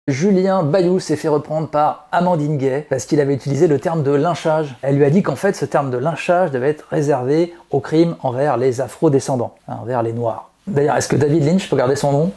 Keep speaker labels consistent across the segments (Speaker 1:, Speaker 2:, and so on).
Speaker 1: Julien Bayou s'est fait reprendre par Amandine Gay parce qu'il avait utilisé le terme de lynchage. Elle lui a dit qu'en fait ce terme de lynchage devait être réservé aux crimes envers les afro-descendants, envers les noirs. D'ailleurs, est-ce que David Lynch peut garder son nom?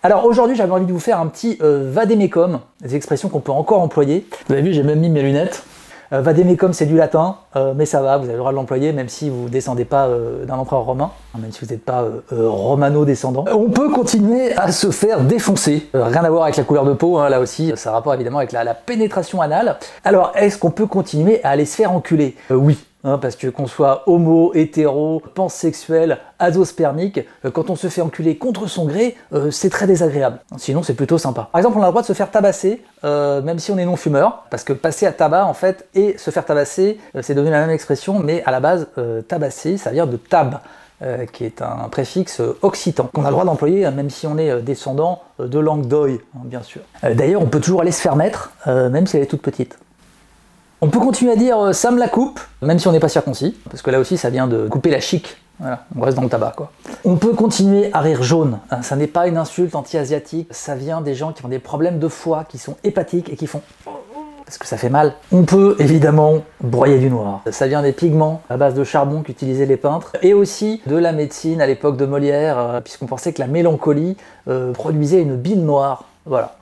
Speaker 1: Alors aujourd'hui j'avais envie de vous faire un petit vadémécum, des expressions qu'on peut encore employer. Vous avez vu, j'ai même mis mes lunettes. Vadémécum, c'est du latin, mais ça va, vous avez le droit de l'employer même si vous ne descendez pas d'un empereur romain, même si vous n'êtes pas romano-descendant. On peut continuer à se faire défoncer. Rien à voir avec la couleur de peau, hein, là aussi, ça a rapport évidemment avec la pénétration anale. Alors, est-ce qu'on peut continuer à aller se faire enculer? Oui. Parce que qu'on soit homo, hétéro, pansexuel, azospermique, quand on se fait enculer contre son gré, c'est très désagréable. Sinon, c'est plutôt sympa. Par exemple, on a le droit de se faire tabasser, même si on est non-fumeur, parce que passer à tabac, en fait, et se faire tabasser, c'est devenu la même expression, mais à la base, tabasser, ça vient de tab, qui est un préfixe occitan, qu'on a le droit d'employer, même si on est descendant de langue d'oï, bien sûr. D'ailleurs, on peut toujours aller se faire mettre, même si elle est toute petite. On peut continuer à dire « ça me la coupe », même si on n'est pas circoncis, parce que là aussi ça vient de couper la chic. Voilà, on reste dans le tabac, quoi. On peut continuer à rire jaune. Ça n'est pas une insulte anti-asiatique, ça vient des gens qui ont des problèmes de foie, qui sont hépatiques et qui font parce que ça fait mal. On peut évidemment broyer du noir. Ça vient des pigments à base de charbon qu'utilisaient les peintres, et aussi de la médecine à l'époque de Molière, puisqu'on pensait que la mélancolie produisait une bile noire. Voilà.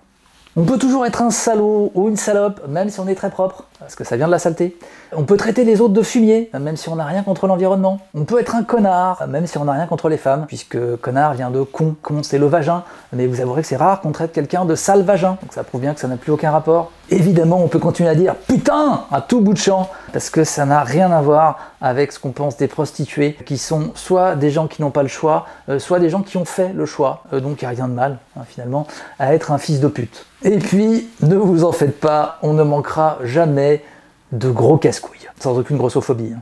Speaker 1: On peut toujours être un salaud ou une salope, même si on est très propre, parce que ça vient de la saleté. On peut traiter les autres de fumier, même si on n'a rien contre l'environnement. On peut être un connard, même si on n'a rien contre les femmes, puisque connard vient de con. Con, c'est le vagin, mais vous avouerez que c'est rare qu'on traite quelqu'un de sale vagin, donc ça prouve bien que ça n'a plus aucun rapport. Évidemment, on peut continuer à dire « putain » à tout bout de champ, parce que ça n'a rien à voir avec ce qu'on pense des prostituées, qui sont soit des gens qui n'ont pas le choix, soit des gens qui ont fait le choix. Donc il n'y a rien de mal, finalement, à être un fils de pute. Et puis, ne vous en faites pas, on ne manquera jamais de gros casse-couilles, sans aucune grossophobie.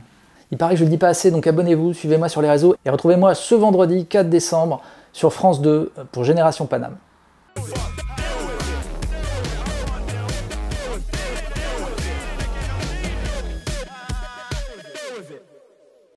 Speaker 1: Il paraît que je le dis pas assez, donc abonnez-vous, suivez-moi sur les réseaux, et retrouvez-moi ce vendredi 4 décembre sur France 2 pour Génération Paname.